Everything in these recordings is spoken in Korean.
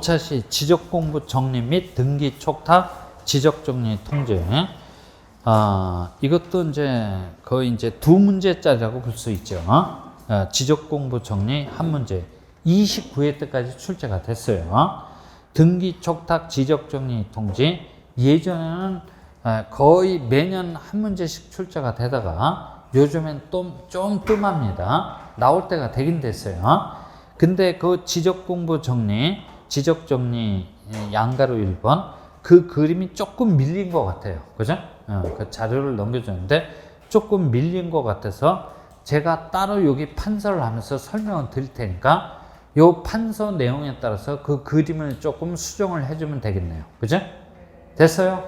차시 지적공부 정리 및 등기 촉탁 지적정리 통제. 이것도 이제 거의 이제 두 문제짜리라고 볼 수 있죠. 지적공부 정리 한 문제. 29회 때까지 출제가 됐어요. 등기 촉탁 지적정리 통지. 예전에는 거의 매년 한 문제씩 출제가 되다가 요즘엔 좀 뜸합니다. 나올 때가 되긴 됐어요. 근데 그 지적공부 정리, 지적정리 양가로 1번 그 그림이 조금 밀린 것 같아요. 그죠? 그 자료를 넘겨줬는데 조금 밀린 것 같아서 제가 따로 여기 판서를 하면서 설명을 드릴 테니까 요 판서 내용에 따라서 그 그림을 조금 수정을 해주면 되겠네요. 그죠? 됐어요?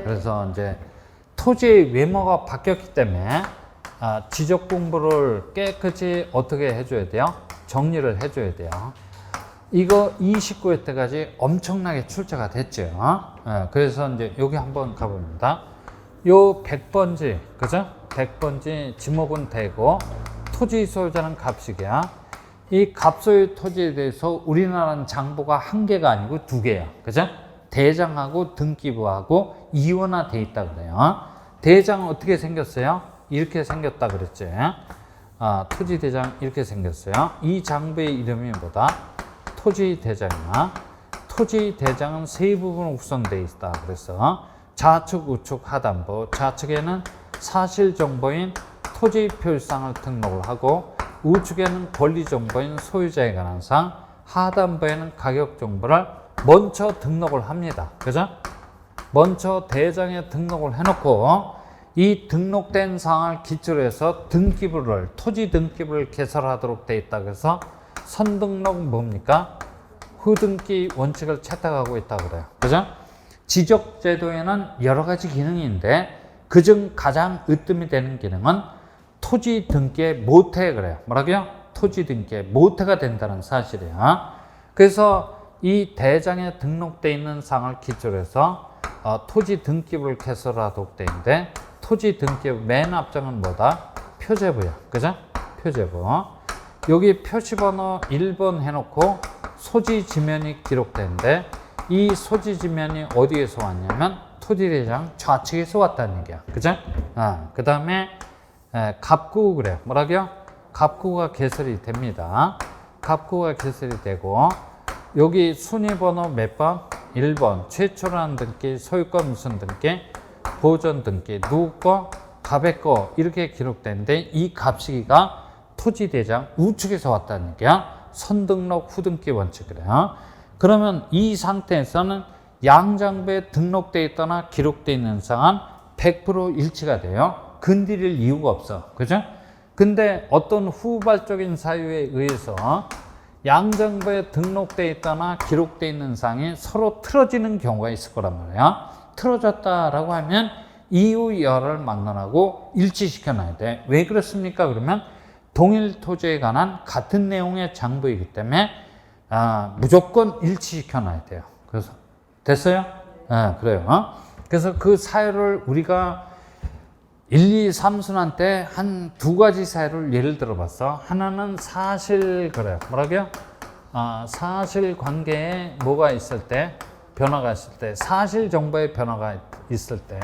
그래서 이제 토지의 외모가 바뀌었기 때문에 지적 공부를 깨끗이 어떻게 해줘야 돼요? 정리를 해줘야 돼요. 이거 29회 때까지 엄청나게 출제가 됐죠. 그래서 이제 여기 한번 가봅니다. 요 100번지, 그죠? 100번지 지목은 되고 토지 소유자는 갑식이야. 이 갑소유 토지에 대해서 우리나라는 장부가 한 개가 아니고 두 개야. 그죠? 대장하고 등기부하고 이원화돼 있다 그래요. 대장은 어떻게 생겼어요? 이렇게 생겼다 그랬지. 토지 대장 이렇게 생겼어요. 이 장부의 이름이 뭐다? 토지 대장이야. 토지 대장은 세 부분으로 구성되어 있다. 그래서 좌측, 우측, 하단부. 좌측에는 사실 정보인 토지 표시상을 등록을 하고 우측에는 권리 정보인 소유자에 관한 사항, 하단부에는 가격 정보를 먼저 등록을 합니다. 그죠? 먼저 대장에 등록을 해놓고 이 등록된 사항을 기초로 해서 등기부를, 토지 등기부를 개설하도록 되어 있다. 그래서 선등록은 뭡니까? 후등기 원칙을 채택하고 있다고 그래요. 그죠? 지적제도에는 여러 가지 기능인데 그중 가장 으뜸이 되는 기능은 토지 등기의 모태 그래요. 뭐라고요? 토지 등기의 모태가 된다는 사실이야. 그래서 이 대장에 등록되어 있는 사항을 기초로 해서 토지 등기부를 개설하도록 되어 있는데 토지 등기부 맨 앞장은 뭐다? 표제부야. 그죠? 표제부. 여기 표시번호 1번 해놓고 소지 지면이 기록되는데 이 소지 지면이 어디에서 왔냐면 토지대장 좌측에서 왔다는 얘기야. 그죠? 그 다음에 갑구 그래요. 뭐라고요? 갑구가 개설이 됩니다. 갑구가 개설이 되고 여기 순위번호 몇 번? 1번 최초라는 등기, 소유권 무슨 등기, 보존 등기, 누구 거? 갑의 거 이렇게 기록되는데 이 갑시기가 토지대장 우측에서 왔다는 얘기야. 선등록 후등기 원칙이래요. 그러면 이 상태에서는 양장부에 등록되어 있거나 기록되어 있는 사항은 100% 일치가 돼요. 건드릴 이유가 없어. 그죠? 근데 어떤 후발적인 사유에 의해서 양장부에 등록되어 있거나 기록되어 있는 사항이 서로 틀어지는 경우가 있을 거란 말이야. 틀어졌다라고 하면 이유 여하를 막론하고 일치시켜 놔야 돼. 왜 그렇습니까? 그러면 동일 토지에 관한 같은 내용의 장부이기 때문에 무조건 일치시켜 놔야 돼요. 그래서 됐어요? 그래요. 그래서 그 사유를 우리가 1, 2, 3순환 때 한 두 가지 사유를 예를 들어 봤어. 하나는 사실 그래요. 뭐라고요? 사실 관계에 뭐가 있을 때, 변화가 있을 때, 사실 정보의 변화가 있을 때,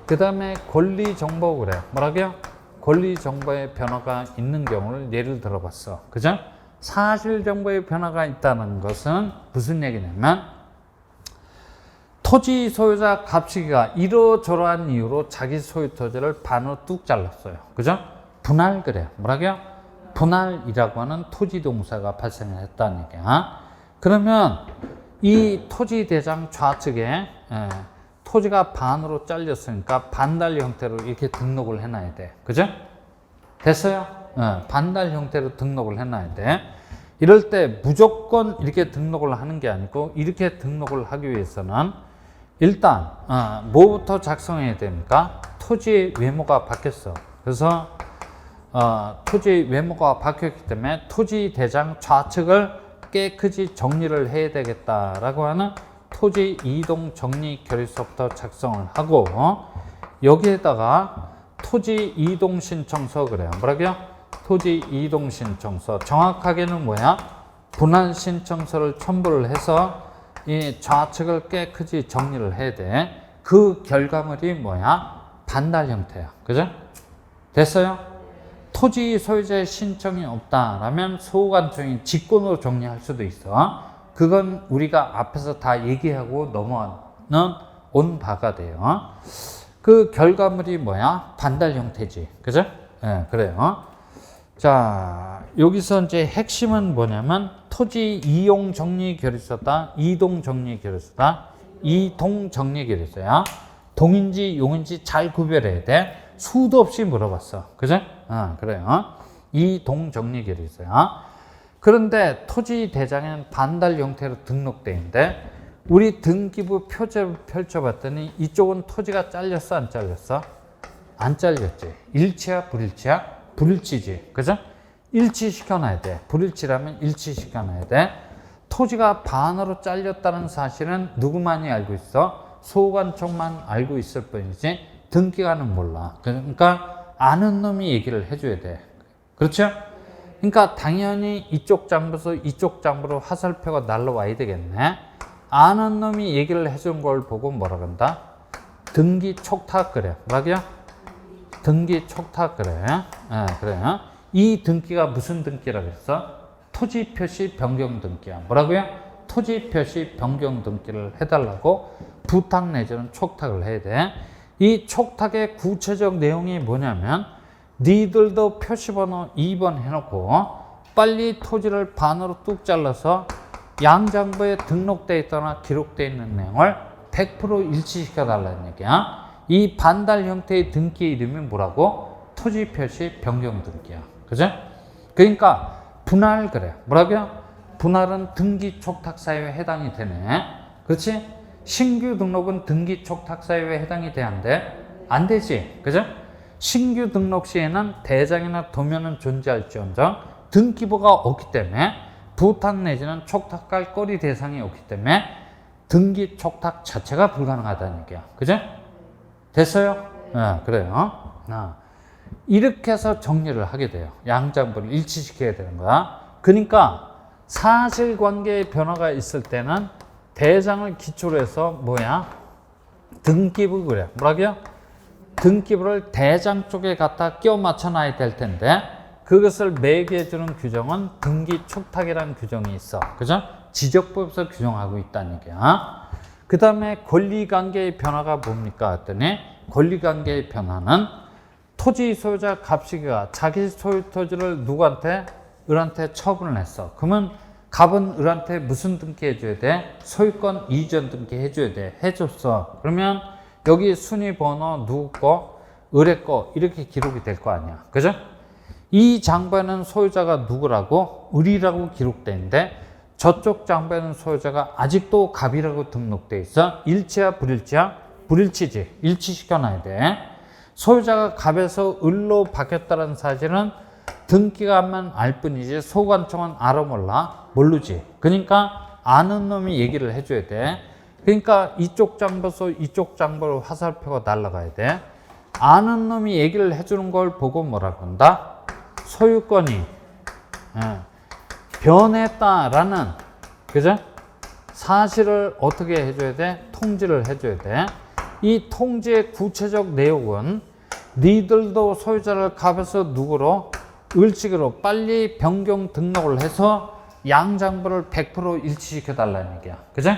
그 다음에 권리 정보 그래요. 뭐라고요? 권리 정보의 변화가 있는 경우를 예를 들어 봤어. 그죠? 사실 정보의 변화가 있다는 것은 무슨 얘기냐면 토지 소유자 갑시기가 이러저러한 이유로 자기 소유 토지를 반으로 뚝 잘랐어요. 그죠? 분할 그래요. 뭐라고요? 분할이라고 하는 토지 동사가 발생했다는 얘기야. 그러면 이 토지 대장 좌측에 토지가 반으로 잘렸으니까 반달 형태로 이렇게 등록을 해놔야 돼. 그죠? 됐어요? 반달 형태로 등록을 해놔야 돼. 이럴 때 무조건 이렇게 등록을 하는 게 아니고 이렇게 등록을 하기 위해서는 일단 뭐부터 작성해야 됩니까? 토지의 외모가 바뀌었어. 그래서 토지의 외모가 바뀌었기 때문에 토지 대장 좌측을 깨끗이 정리를 해야 되겠다라고 하는 토지 이동 정리 결의서부터 작성을 하고 여기에다가 토지 이동 신청서 그래요. 뭐라고요? 토지 이동 신청서. 정확하게는 뭐야? 분할 신청서를 첨부를 해서 이 좌측을 깨끗이 정리를 해야 돼. 그 결과물이 뭐야? 반달 형태야. 그죠? 됐어요? 토지 소유자의 신청이 없다라면 소관청이 직권으로 정리할 수도 있어. 그건 우리가 앞에서 다 얘기하고 넘어가는 온 바가 돼요. 그 결과물이 뭐야? 반달 형태지. 그죠? 네, 그래요. 자, 여기서 이제 핵심은 뭐냐면 토지 이용 정리 결의서다, 이동 정리 결의서다, 이동 정리 결의서야. 동인지 용인지 잘 구별해야 돼. 수도 없이 물어봤어. 그죠? 그래요. 이동 정리 결의서야. 그런데 토지 대장에는 반달 형태로 등록되어 있는데 우리 등기부 표제를 펼쳐봤더니 이쪽은 토지가 잘렸어, 안 잘렸어? 안 잘렸지. 일치야, 불일치야? 불일치지. 그죠? 일치시켜놔야 돼. 불일치라면 일치시켜놔야 돼. 토지가 반으로 잘렸다는 사실은 누구만이 알고 있어? 소관청만 알고 있을 뿐이지 등기관은 몰라. 그러니까 아는 놈이 얘기를 해줘야 돼. 그렇죠? 그러니까 당연히 이쪽 장부에서 이쪽 장부로 화살표가 날라와야 되겠네. 아는 놈이 얘기를 해준 걸 보고 뭐라 그런다? 등기 촉탁 그래. 뭐라고요? 등기 촉탁 그래. 그래요. 이 등기가 무슨 등기라고 했어? 토지 표시 변경 등기야. 뭐라고요? 토지 표시 변경 등기를 해달라고 부탁 내지는 촉탁을 해야 돼. 이 촉탁의 구체적 내용이 뭐냐면 니들도 표시번호 2번 해놓고 빨리 토지를 반으로 뚝 잘라서 양장부에 등록되어 있거나 기록되어 있는 내용을 100% 일치시켜 달라는 얘기야. 이 반달 형태의 등기 이름이 뭐라고? 토지 표시 변경 등기야. 그죠? 그러니까 분할 그래. 뭐라고요? 분할은 등기 촉탁 사유에 해당이 되네. 그렇지? 신규 등록은 등기 촉탁 사유에 해당이 돼야 안 돼? 안 되지. 그죠? 신규 등록 시에는 대장이나 도면은 존재할지언정 등기부가 없기 때문에 부탁 내지는 촉탁할 거리 대상이 없기 때문에 등기 촉탁 자체가 불가능하다는 얘기야. 그죠? 됐어요? 그래요. 이렇게 해서 정리를 하게 돼요. 양장부를 일치시켜야 되는 거야. 그러니까 사실관계의 변화가 있을 때는 대장을 기초로 해서 뭐야? 등기부 그래. 뭐라고요? 등기부를 대장 쪽에 갖다 끼워 맞춰 놔야 될 텐데 그것을 매개해 주는 규정은 등기 촉탁이라는 규정이 있어. 그죠? 지적법에서 규정하고 있다는 얘기야. 그 다음에 권리관계의 변화가 뭡니까? 했더니 권리관계의 변화는 토지 소유자 갑시기가 자기 소유 토지를 누구한테? 을한테 처분을 했어. 그러면 갑은 을한테 무슨 등기 해줘야 돼? 소유권 이전 등기 해줘야 돼. 해줬어. 그러면 여기 순위 번호 누구 거? 을의 거 이렇게 기록이 될 거 아니야. 그죠? 이 장부에는 소유자가 누구라고? 을이라고 기록돼 있는데 저쪽 장부에는 소유자가 아직도 갑이라고 등록돼 있어. 일치야 불일치야? 불일치지. 일치시켜놔야 돼. 소유자가 갑에서 을로 바뀌었다는 사실은 등기관만 알 뿐이지 소관청은 알아 몰라? 모르지. 그러니까 아는 놈이 얘기를 해줘야 돼. 그러니까 이쪽 장부에서 이쪽 장부로 화살표가 날아가야 돼. 아는 놈이 얘기를 해주는 걸 보고 뭐라 그런다? 소유권이 변했다라는 그죠? 사실을 어떻게 해줘야 돼? 통지를 해줘야 돼. 이 통지의 구체적 내용은 니들도 소유자를 갑에서 누구로? 을칙으로 빨리 변경 등록을 해서 양장부를 100% 일치시켜 달라는 얘기야. 그죠?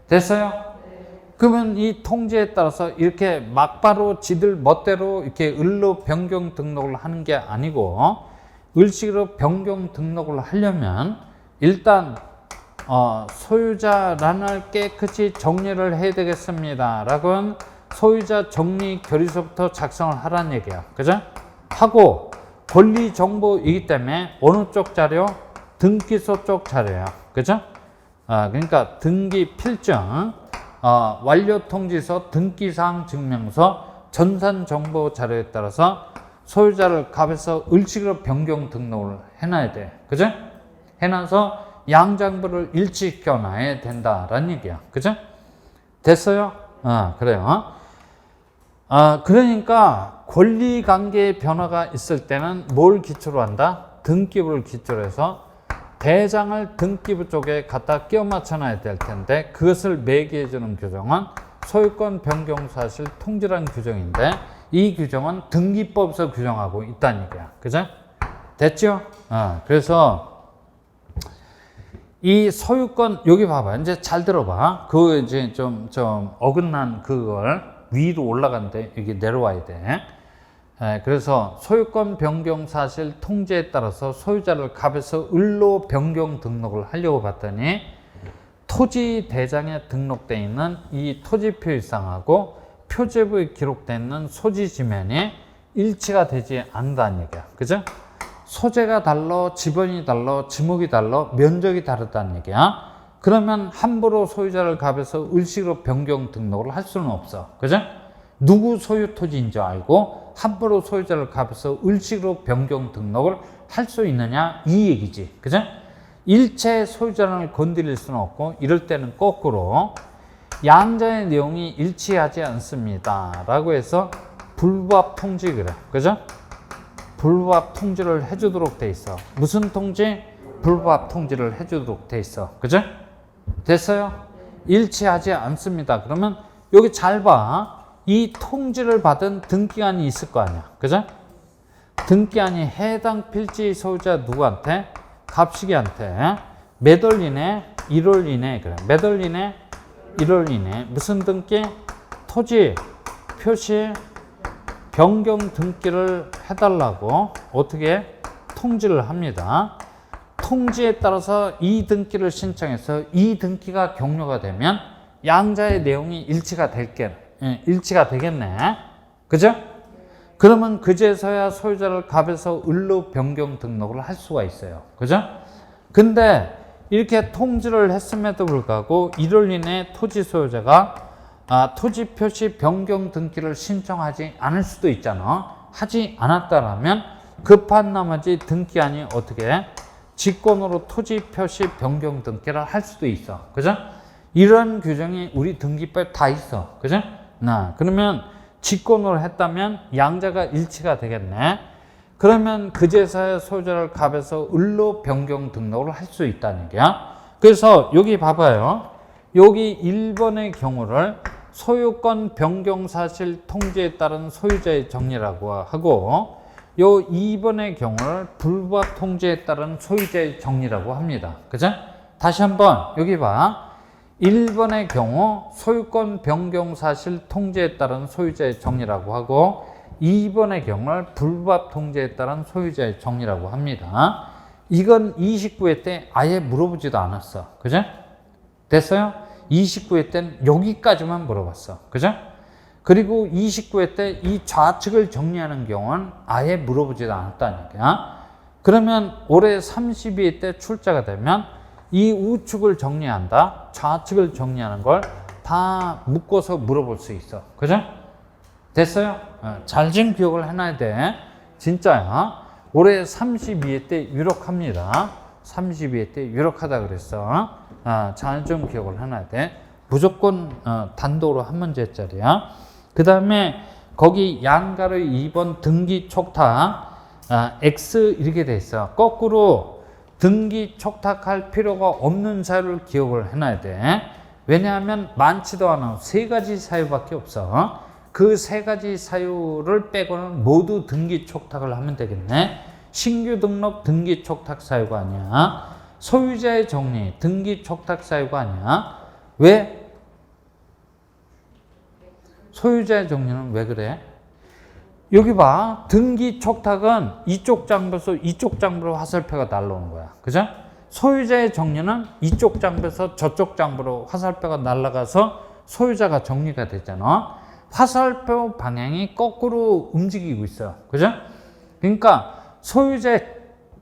됐어요? 그러면 이 통지에 따라서 이렇게 막바로 지들 멋대로 이렇게 을로 변경 등록을 하는 게 아니고 을칙으로 변경 등록을 하려면 일단 소유자란을 깨끗이 정리를 해야 되겠습니다. 라고는 소유자 정리 결의서부터 작성을 하라는 얘기야. 그죠? 하고 권리 정보이기 때문에 어느 쪽 자료? 등기소 쪽 자료야. 그죠? 그러니까 등기 필증, 완료 통지서, 등기사항 증명서, 전산 정보 자료에 따라서 소유자를 갑에서 을칙으로 변경 등록을 해놔야 돼. 그죠? 해놔서 양장부를 일치시켜 놔야 된다라는 얘기야. 그죠? 됐어요? 그래요. 그러니까 권리관계의 변화가 있을 때는 뭘 기초로 한다? 등기부를 기초로 해서 대장을 등기부 쪽에 갖다 끼워 맞춰 놔야 될 텐데 그것을 매개해 주는 규정은 소유권 변경 사실 통지라는 규정인데 이 규정은 등기법에서 규정하고 있다는 얘기야. 그죠? 됐죠? 그래서 이 소유권 여기 봐봐. 이제 잘 들어봐. 그 이제 좀 어긋난 그걸 위로 올라가는데 여기 내려와야 돼. 그래서 소유권 변경 사실 통지에 따라서 소유자를 갑에서 을로 변경 등록을 하려고 봤더니 토지 대장에 등록되어 있는 이 토지 표일상하고 표제부에 기록되어 있는 소지 지면이 일치가 되지 않는다는 얘기야. 그죠? 소재가 달라, 지번이 달라, 지목이 달라, 면적이 다르다는 얘기야. 그러면 함부로 소유자를 갑에서 을식으로 변경 등록을 할 수는 없어. 그죠? 누구 소유 토지인 줄 알고 함부로 소유자를 갑에서 을식으로 변경 등록을 할 수 있느냐 이 얘기지. 그죠? 일체 소유자를 건드릴 수는 없고 이럴 때는 거꾸로 양자의 내용이 일치하지 않습니다 라고 해서 불부합 통지 그래. 그죠? 불부합 통지를 해주도록 돼 있어. 무슨 통지? 불부합 통지를 해주도록 돼 있어. 그죠? 됐어요? 일치하지 않습니다. 그러면 여기 잘 봐. 이 통지를 받은 등기한이 있을 거 아니야. 그죠? 등기한이 해당 필지 소유자 누구한테? 갑식이한테 몇 월 이내? 1월 이내. 그래. 몇 월 이내? 1월 이내. 무슨 등기? 토지 표시 변경 등기를 해달라고 어떻게 통지를 합니다. 통지에 따라서 이 등기를 신청해서 이 등기가 격려가 되면 양자의 내용이 일치가 되겠네. 그죠? 그러면 그제서야 소유자를 갑에서 을로 변경 등록을 할 수가 있어요. 그죠? 근데 이렇게 통지를 했음에도 불구하고 1월 이내에 토지 소유자가 토지 표시 변경 등기를 신청하지 않을 수도 있잖아. 하지 않았다라면 급한 나머지 등기한이 어떻게 직권으로 토지 표시 변경 등기를 할 수도 있어. 그죠? 이런 규정이 우리 등기법에 다 있어. 그죠? 그러면 직권으로 했다면 양자가 일치가 되겠네. 그러면 그제서야 소유자를 갑에서 을로 변경 등록을 할 수 있다는 얘기야. 그래서 여기 봐봐요. 여기 1번의 경우를 소유권 변경 사실 통지에 따른 소유자의 정리라고 하고 요 2번의 경우를 불부합 통지에 따른 소유자의 정리라고 합니다. 그죠? 다시 한번 여기 봐. 1번의 경우 소유권 변경 사실 통지에 따른 소유자의 정리라고 하고 2번의 경우를 불부합 통지에 따른 소유자의 정리라고 합니다. 이건 29회 때 아예 물어보지도 않았어. 그죠? 됐어요? 29회 때는 여기까지만 물어봤어. 그죠? 그리고 29회 때 이 좌측을 정리하는 경우는 아예 물어보지도 않았다는 얘기야. 그러면 올해 32회 때 출제가 되면 이 우측을 정리한다, 좌측을 정리하는 걸 다 묶어서 물어볼 수 있어. 그죠? 됐어요? 잘 좀 기억을 해놔야 돼. 진짜야. 올해 32회 때 유력합니다. 32회 때 유력하다 그랬어. 잘 좀 기억을 해놔야 돼. 무조건 단독으로 한 문제짜리야. 그 다음에 거기 양가로 2번 등기 촉탁 X 이렇게 돼 있어. 거꾸로 등기 촉탁할 필요가 없는 사유를 기억을 해놔야 돼. 왜냐하면 많지도 않아. 3가지 사유밖에 없어. 그 3가지 사유를 빼고는 모두 등기 촉탁을 하면 되겠네. 신규 등록 등기 촉탁 사유가 아니야. 소유자의 정리 등기 촉탁 사유가 아니야. 왜? 소유자의 정리는 왜 그래? 여기 봐. 등기 촉탁은 이쪽 장부에서 이쪽 장부로 화살표가 날라오는 거야. 그죠? 소유자의 정리는 이쪽 장부에서 저쪽 장부로 화살표가 날아가서 소유자가 정리가 되잖아. 화살표 방향이 거꾸로 움직이고 있어요. 그죠? 그러니까 소유자의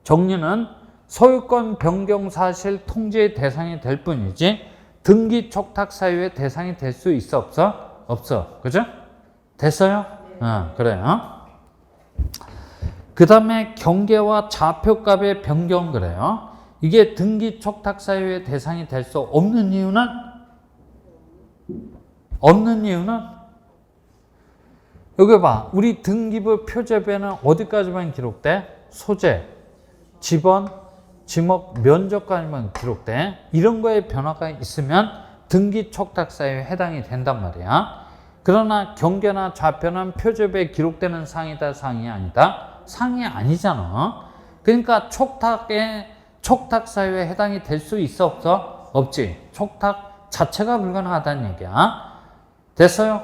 정리는 소유권 변경 사실 통지의 대상이 될 뿐이지 등기 촉탁 사유의 대상이 될 수 있어 없어? 없어. 그죠? 됐어요? 그래요. 그 다음에 경계와 좌표값의 변경 그래요. 이게 등기 촉탁 사유의 대상이 될 수 없는 이유는? 여기 봐. 우리 등기부 표제부에는 어디까지만 기록돼? 소재, 지번, 지목 면적관리만 기록돼. 이런 거에 변화가 있으면 등기 촉탁 사유에 해당이 된단 말이야. 그러나 경계나 좌표는 표접에 기록되는 사항이다, 사항이 아니다? 사항이 아니잖아. 그러니까 촉탁 사유에 해당이 될 수 있어, 없어? 없지. 촉탁 자체가 불가능하다는 얘기야. 됐어요?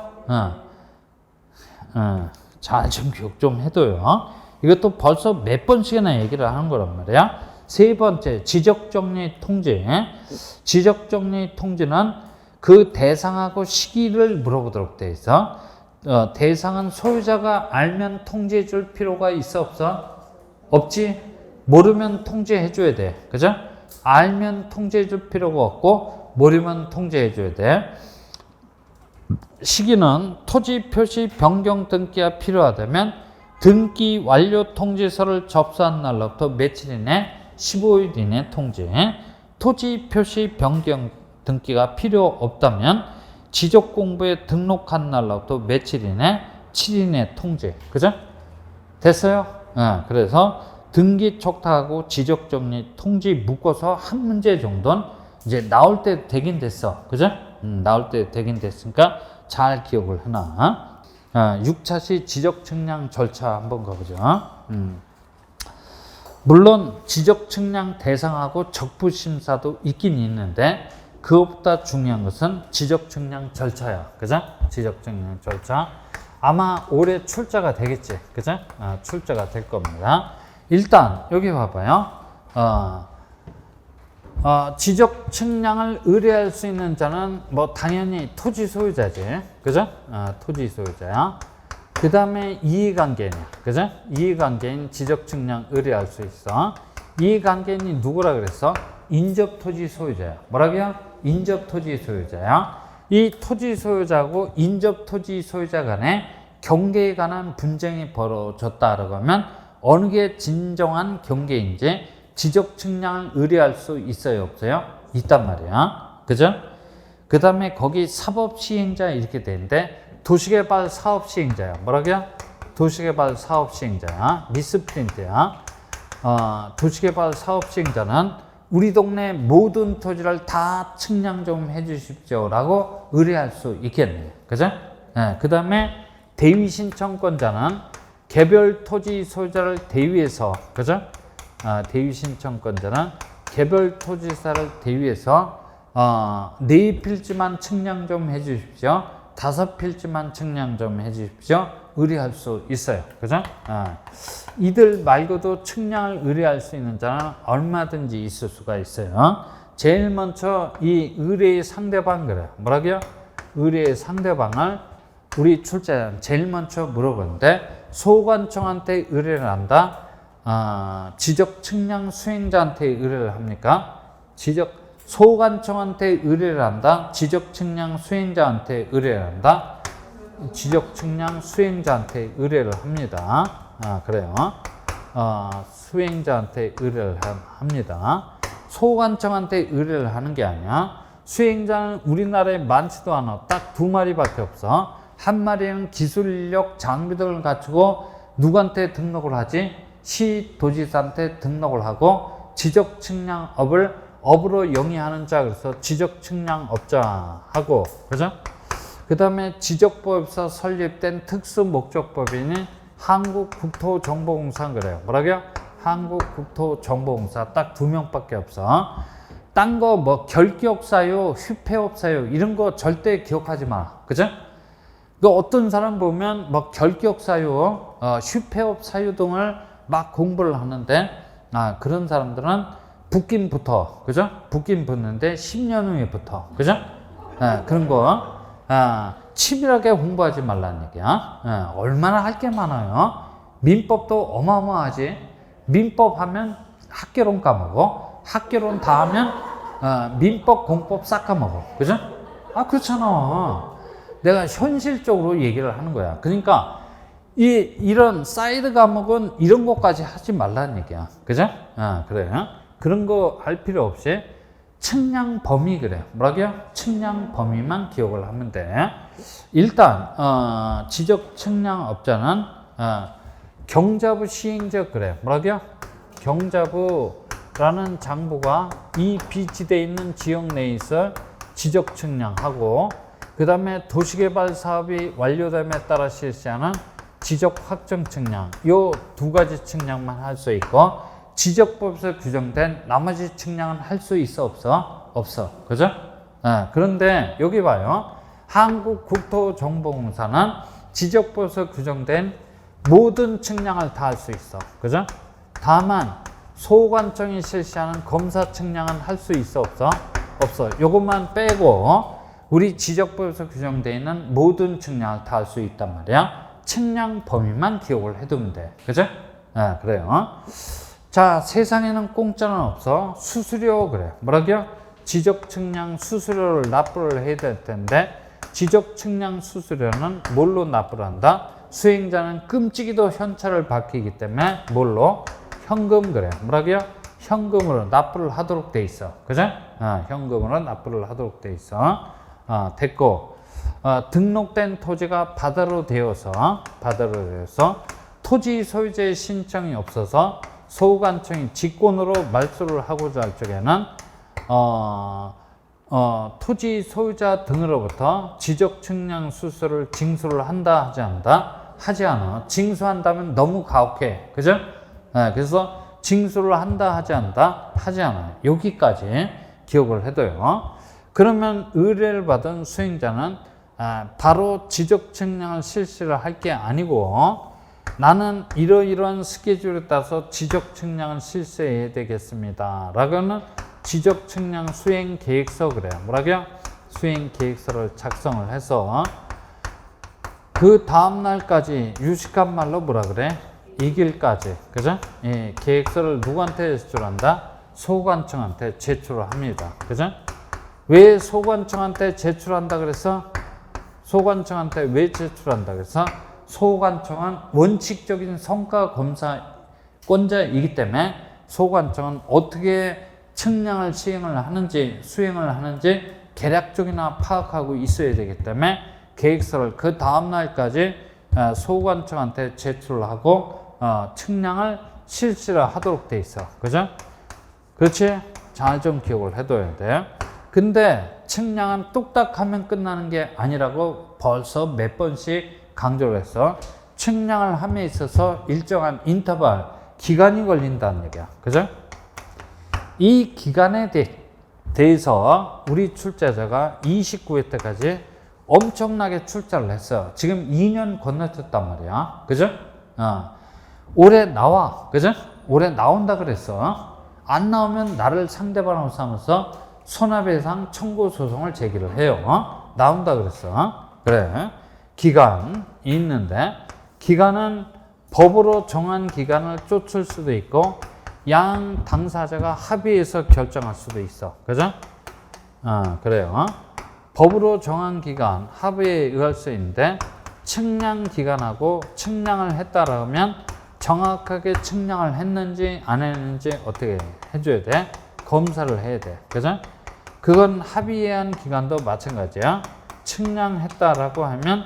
잘 좀 기억 좀 해둬요. 이것도 벌써 몇 번씩이나 얘기를 하는 거란 말이야. 세 번째, 지적정리 통지. 지적정리 통지는 그 대상하고 시기를 물어보도록 돼 있어. 대상은 소유자가 알면 통지해 줄 필요가 있어, 없어? 없지. 모르면 통지해 줘야 돼. 그죠? 알면 통지해 줄 필요가 없고 모르면 통지해 줘야 돼. 시기는 토지 표시 변경 등기가 필요하다면 등기 완료 통지서를 접수한 날로부터 며칠 이내 15일 이내 통지. 토지 표시 변경 등기가 필요 없다면 지적공부에 등록한 날로부터 며칠 이내 7일 이내 통지. 그죠? 됐어요? 그래서 등기 촉탁하고 지적정리 통지 묶어서 한 문제 정도는 이제 나올 때 되긴 됐어. 그죠? 나올 때 되긴 됐으니까 잘 기억을 해놔. 6차시 지적측량 절차 한번 가보죠. 물론 지적측량 대상하고 적부심사도 있긴 있는데 그것보다 중요한 것은 지적측량 절차야. 그죠? 지적측량 절차. 아마 올해 출제가 되겠지. 그죠? 출제가 될 겁니다. 일단 여기 봐봐요. 지적 측량을 의뢰할 수 있는 자는 뭐 당연히 토지 소유자지. 그죠? 토지 소유자야. 그 다음에 이해관계인이야. 그죠? 이해관계인 지적 측량 의뢰할 수 있어. 이해관계인이 누구라 그랬어? 인접 토지 소유자야. 뭐라고요? 인접 토지 소유자야. 이 토지 소유자하고 인접 토지 소유자 간에 경계에 관한 분쟁이 벌어졌다라고 하면 어느 게 진정한 경계인지 지적 측량을 의뢰할 수 있어요, 없어요? 있단 말이야. 그죠? 그 다음에 거기 사법 시행자 이렇게 되는데 도시개발 사업 시행자야. 뭐라고요? 도시개발 사업 시행자야. 미스프린트야. 도시개발 사업 시행자는 우리 동네 모든 토지를 다 측량 좀 해주십시오 라고 의뢰할 수 있겠네요. 그죠? 그 다음에 대위 신청권자는 개별 토지 소유자를 대위해서, 그죠? 대위 신청권자는 개별 토지사를 대위해서 4필지만 측량 좀 해주십시오. 5필지만 측량 좀 해주십시오. 의뢰할 수 있어요. 그죠? 이들 말고도 측량을 의뢰할 수 있는 자는 얼마든지 있을 수가 있어요. 제일 먼저 이 의뢰의 상대방 그래요. 뭐라고요? 의뢰의 상대방을 우리 출제자는 제일 먼저 물어보는데 소관청한테 의뢰를 한다. 지적 측량 수행자한테 의뢰를 합니까? 소관청한테 의뢰를 한다. 지적 측량 수행자한테 의뢰를 한다. 지적 측량 수행자한테 의뢰를 합니다. 그래요. 수행자한테 의뢰를 합니다. 소관청한테 의뢰를 하는 게 아니야. 수행자는 우리나라에 많지도 않아. 딱 2마리밖에 없어. 한 마리는 기술 인력 장비들을 갖추고 누구한테 등록을 하지? 시도지사한테 등록을 하고 지적 측량업을 업으로 영위하는 자, 그래서 지적 측량업자 하고, 그죠? 그 다음에 지적법에서 설립된 특수목적법인이 한국국토정보공사 그래요. 뭐라고요? 한국국토정보공사 딱 2명밖에 없어. 딴 거 뭐 결기업 사유, 휴폐업 사유 이런 거 절대 기억하지 마. 그죠? 그 어떤 사람 보면 뭐 결기업 사유, 휴폐업 사유 등을 막 공부를 하는데 그런 사람들은 붙긴 붙어. 그죠? 붙긴 붙는데 10년 후에 붙어. 그죠? 그런 거 치밀하게 공부하지 말라는 얘기야. 얼마나 할 게 많아요. 민법도 어마어마하지. 민법 하면 학개론 까먹어. 학개론 다 하면 민법, 공법 싹 까먹어. 그죠? 그렇잖아. 내가 현실적으로 얘기를 하는 거야. 그러니까 이런 사이드 과목은 이런 것까지 하지 말라는 얘기야. 그죠? 그래요. 그런 거 할 필요 없이 측량 범위 그래. 뭐라고요? 측량 범위만 기억을 하면 돼. 일단 지적 측량업자는 경자부 시행자 그래. 뭐라고요? 경자부 라는 장부가 이 비치되어 있는 지역 내에 있을 지적 측량하고 그 다음에 도시개발 사업이 완료됨에 따라 실시하는 지적 확정 측량 요 두 가지 측량만 할 수 있고 지적법에서 규정된 나머지 측량은 할 수 있어 없어? 없어. 그죠? 그런데 여기 봐요. 한국국토정보공사는 지적법에서 규정된 모든 측량을 다 할 수 있어. 그죠? 다만 소관청이 실시하는 검사 측량은 할 수 있어 없어? 없어. 요것만 빼고 우리 지적법에서 규정되어 있는 모든 측량을 다 할 수 있단 말이야. 측량 범위만 기억을 해두면 돼. 그죠? 그래요. 자, 세상에는 공짜는 없어. 수수료 그래. 뭐라고요? 지적 측량 수수료를 납부를 해야 될 텐데 지적 측량 수수료는 뭘로 납부를 한다? 수행자는 끔찍이도 현찰을 받기 때문에 뭘로? 현금 그래. 뭐라고요? 현금으로 납부를 하도록 돼 있어. 그죠? 현금으로 납부를 하도록 돼 있어. 됐고 등록된 토지가 바다로 되어서 토지 소유자의 신청이 없어서 소관청이 직권으로 말소를 하고자 할 적에는 토지 소유자 등으로부터 지적 측량 수수료를 징수를 한다 하지 않는다? 하지 않아. 징수한다면 너무 가혹해. 그죠? 그래서 징수를 한다 하지 않는다? 하지 않아. 여기까지 기억을 해둬요. 그러면 의뢰를 받은 수행자는 바로 지적 측량을 실시를 할 게 아니고 나는 이러이러한 스케줄에 따라서 지적 측량을 실시해야 되겠습니다. 라고는 지적 측량 수행 계획서 그래요. 뭐라고요? 수행 계획서를 작성을 해서 그 다음 날까지 유식한 말로 뭐라 그래? 이길까지. 그죠? 예, 계획서를 누구한테 제출한다? 소관청한테 제출을 합니다. 그죠? 왜 소관청한테 제출한다 그래서? 소관청한테 왜 제출한다 그래서? 소관청은 원칙적인 성과 검사권자이기 때문에 소관청은 어떻게 측량을 시행을 하는지 수행을 하는지 계략적이나 파악하고 있어야 되기 때문에 계획서를 그 다음 날까지 소관청한테 제출을 하고 측량을 실시를 하도록 돼 있어. 그죠? 그렇지? 잘 좀 기억을 해둬야 돼. 근데 측량은 뚝딱 하면 끝나는 게 아니라고 벌써 몇 번씩 강조를 했어. 측량을 함에 있어서 일정한 인터벌, 기간이 걸린다는 얘기야. 그죠? 이 기간에 대해서 우리 출제자가 29회 때까지 엄청나게 출제를 했어. 지금 2년 건너뛰었단 말이야. 그죠? 올해 나와. 그죠? 올해 나온다 그랬어. 안 나오면 나를 상대방으로 삼아서 손해배상 청구 소송을 제기를 해요. 나온다 그랬어. 그래. 기간이 있는데 기간은 법으로 정한 기간을 쫓을 수도 있고 양 당사자가 합의해서 결정할 수도 있어. 그죠? 그래요. 법으로 정한 기간 합의에 의할 수 있는데 측량 기간하고 측량을 했다라면 정확하게 측량을 했는지 안 했는지 어떻게 해줘야 돼? 검사를 해야 돼. 그죠? 그건 합의한 기간도 마찬가지야. 측량했다라고 하면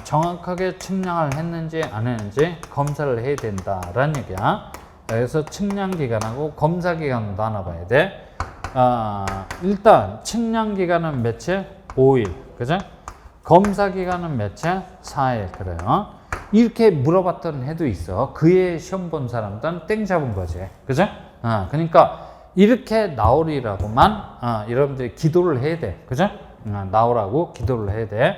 정확하게 측량을 했는지 안 했는지 검사를 해야 된다라는 얘기야. 그래서 측량 기간하고 검사 기간도 나눠봐야 돼. 일단 측량 기간은 며칠? 5일. 그죠? 검사 기간은 며칠? 4일. 그래요. 이렇게 물어봤던 해도 있어. 그의 시험 본 사람들은 땡 잡은 거지. 그죠? 그러니까 이렇게 나오리라고만 여러분들이 기도를 해야 돼. 그죠? 나오라고 기도를 해야 돼.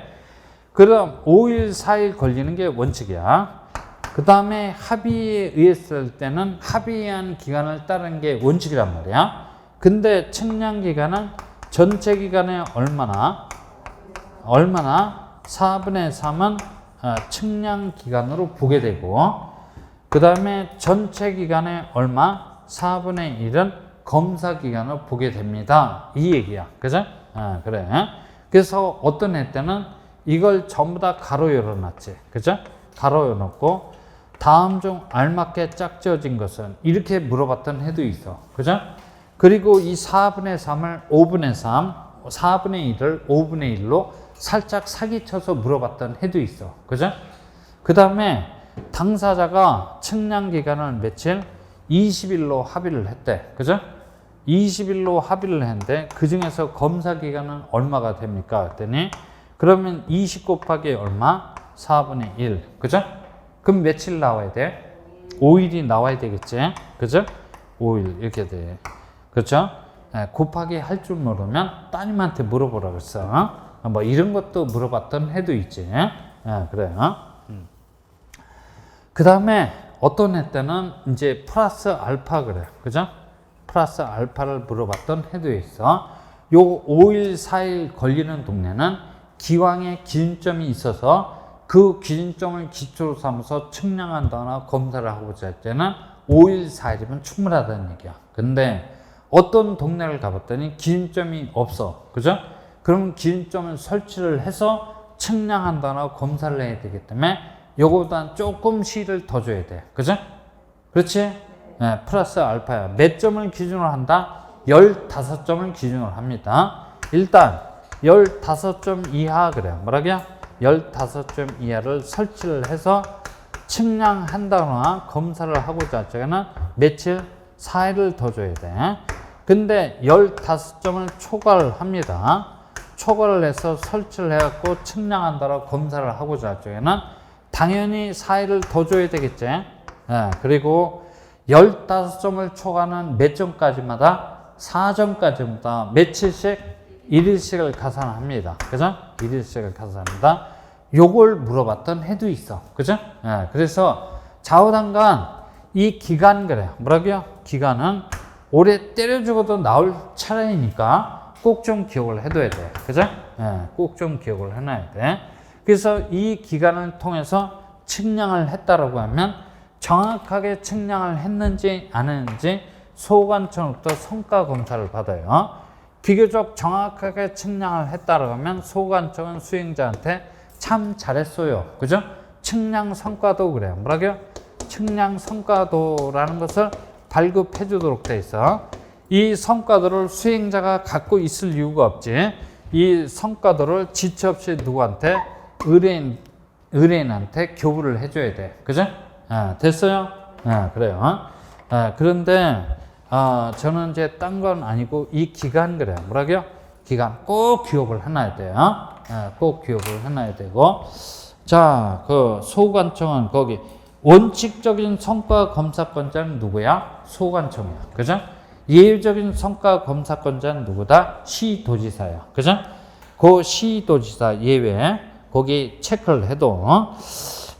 그럼 5일, 4일 걸리는 게 원칙이야. 그 다음에 합의에 의했을 때는 합의한 기간을 따르는 게 원칙이란 말이야. 근데 측량 기간은 전체 기간에 얼마나 4분의 3은 측량 기간으로 보게 되고 그 다음에 전체 기간에 얼마? 4분의 1은 검사 기간으로 보게 됩니다. 이 얘기야. 그죠? 그래. 그래서 어떤 애 때는 이걸 전부 다 가로 열어놨지. 그죠? 가로 열어놓고 다음 중 알맞게 짝지어진 것은 이렇게 물어봤던 해도 있어. 그죠? 그리고 이 4분의 3을 5분의 3, 4분의 1을 5분의 1로 살짝 사기쳐서 물어봤던 해도 있어. 그죠? 그 다음에 당사자가 측량 기간을 며칠? 20일로 합의를 했대. 그죠? 20일로 합의를 했는데 그 중에서 검사 기간은 얼마가 됩니까? 그랬더니 그러면 20 곱하기 얼마? 4분의 1. 그죠? 그럼 며칠 나와야 돼? 5일이 나와야 되겠지? 그죠? 5일 이렇게 돼. 그렇죠? 곱하기 할 줄 모르면 따님한테 물어보라 그랬어. 뭐 이런 것도 물어봤던 해도 있지. 그래요. 그 다음에 어떤 해 때는 이제 플러스 알파 그래요. 그죠? 플러스 알파를 물어봤던 해도 있어. 요 5일, 4일 걸리는 동네는 기왕에 기준점이 있어서 그 기준점을 기초로 삼아서 측량한다거나 검사를 하고자 할 때는 5일, 4일이면 충분하다는 얘기야. 근데 어떤 동네를 가봤더니 기준점이 없어. 그죠? 그럼 기준점을 설치를 해서 측량한다거나 검사를 해야 되기 때문에 요거보다 조금 시를 더 줘야 돼. 그죠? 그렇지? 플러스 알파야. 몇 점을 기준으로 한다? 15점을 기준으로 합니다. 일단 15점 이하 그래요. 뭐라고요? 15점 이하를 설치를 해서 측량한다거나 검사를 하고자 할 적에는 며칠? 4일을 더 줘야 돼. 근데 15점을 초과를 합니다. 초과를 해서 설치를 해갖고 측량한다거나 검사를 하고자 할 적에는 당연히 4일을 더 줘야 되겠지. 그리고 15점을 초과하는 몇 점까지마다? 4점까지마다 며칠씩? 1일씩을 가산합니다. 그죠? 1일씩을 가산합니다. 요걸 물어봤던 해도 있어. 그죠? 그래서 좌우단간 이 기간 그래요. 뭐라고요? 기간은 올해 때려 죽어도 나올 차례이니까 꼭 좀 기억을 해둬야 돼. 그죠? 꼭 좀 기억을 해놔야 돼. 그래서 이 기간을 통해서 측량을 했다라고 하면 정확하게 측량을 했는지 안 했는지 소관청으로부터 성과 검사를 받아요. 비교적 정확하게 측량을 했다라고 하면 소관청은 수행자한테 참 잘했어요. 그죠? 측량 성과도 그래요. 뭐라고요? 측량 성과도라는 것을 발급해 주도록 돼 있어. 이 성과도를 수행자가 갖고 있을 이유가 없지. 이 성과도를 지체 없이 누구한테? 의뢰인한테 교부를 해줘야 돼. 그죠? 됐어요? 그래요. 그런데 저는 이제 딴 건 아니고 이 기간 그래요. 뭐라고요? 기간 꼭 기억을 해놔야 돼요. 꼭 기억을 해놔야 되고. 자, 그 소관청은 거기 원칙적인 성과 검사권자는 누구야? 소관청이야. 그죠? 예외적인 성과 검사권자는 누구다? 시도지사야. 그죠? 그 시도지사 예외 거기 체크를 해도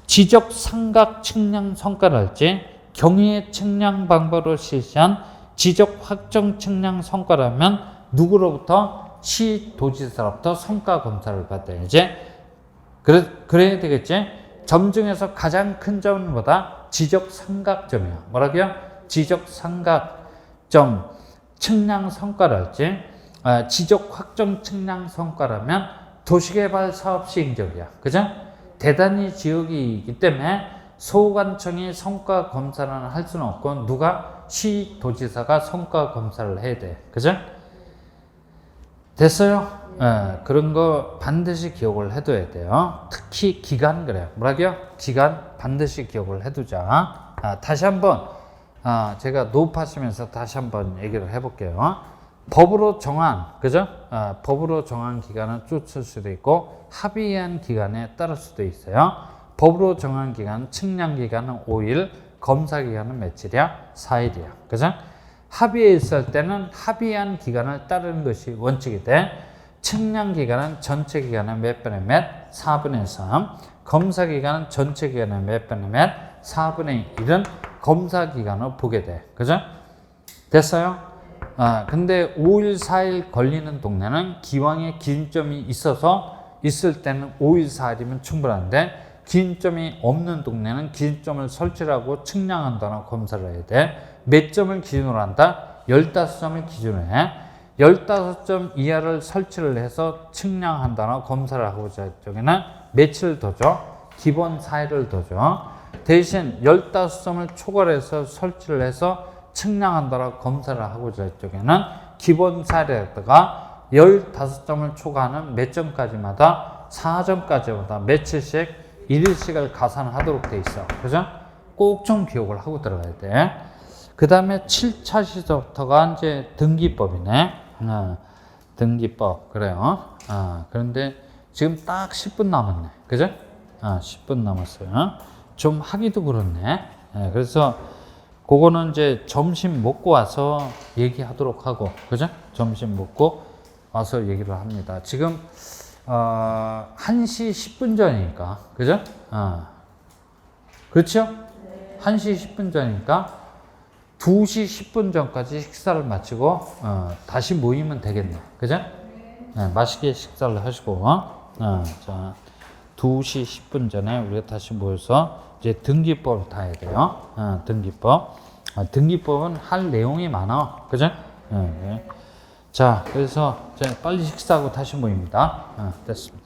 지적 삼각 측량 성과랄지 경위의 측량 방법으로 실시한 지적 확정 측량 성과라면 누구로부터? 시도지사로부터 성과 검사를 받아야지. 그래야 되겠지? 점 중에서 가장 큰 점은 뭐다? 지적 삼각점이야. 뭐라고요? 지적 삼각점 측량 성과랄지 지적 확정 측량 성과라면 도시개발 사업 시행적이야. 그죠? 대단히 지역이기 때문에 소관청이 성과 검사를 할 수는 없고 누가? 시도지사가 성과 검사를 해야 돼. 그죠? 됐어요? 그런 거 반드시 기억을 해둬야 돼요. 특히 기간 그래요. 뭐라고요? 기간 반드시 기억을 해두자. 다시 한번 제가 노업하시면서 다시 한번 얘기를 해볼게요. 법으로 정한, 그죠? 법으로 정한 기간은 쫓을 수도 있고 합의한 기간에 따를 수도 있어요. 법으로 정한 기간, 측량 기간은 5일, 검사 기간은 며칠이야? 4일이야. 그죠? 합의에 있을 때는 합의한 기간을 따르는 것이 원칙이 돼. 측량 기간은 전체 기간의 몇 분의 몇? 4분의 3. 검사 기간은 전체 기간의 몇 분의 몇? 4분의 1은 검사 기간을 보게 돼. 그죠? 됐어요? 근데 5일, 4일 걸리는 동네는 기왕에 기준점이 있을 때는 5일, 4일이면 충분한데 기준점이 없는 동네는 기준점을 설치하고 측량한다나 검사를 해야 돼. 몇 점을 기준으로 한다? 15점을 기준으로 해. 15점 이하를 설치를 해서 측량한다나 검사를 하고자 할 적에는 며칠 더 줘? 기본 4일을 더 줘. 대신 15점을 초과해서 설치를 해서 측량한다나 검사를 하고자 할 적에는 기본 4일에다가 15점을 초과하는 몇 점까지마다 4점까지마다 며칠씩 1일씩을 가산하도록 돼 있어. 그죠? 꼭 좀 기억을 하고 들어가야 돼. 그 다음에 7차 시부터가 이제 등기법이네. 등기법. 그래요. 그런데 지금 딱 10분 남았네. 그죠? 10분 남았어요. 좀 하기도 그렇네. 그래서 그거는 이제 점심 먹고 와서 얘기하도록 하고, 그죠? 점심 먹고 와서 얘기를 합니다. 지금, 1시 10분 전이니까, 그죠? 그렇죠? 1시 10분 전이니까 2시 10분 전까지 식사를 마치고, 다시 모이면 되겠네. 그죠? 맛있게 식사를 하시고, 자, 2시 10분 전에 우리가 다시 모여서 이제 등기법을 다 해야 돼요. 등기법. 등기법은 할 내용이 많아. 그죠? 자, 그래서 이제 빨리 식사하고 다시 모입니다. 됐습니다.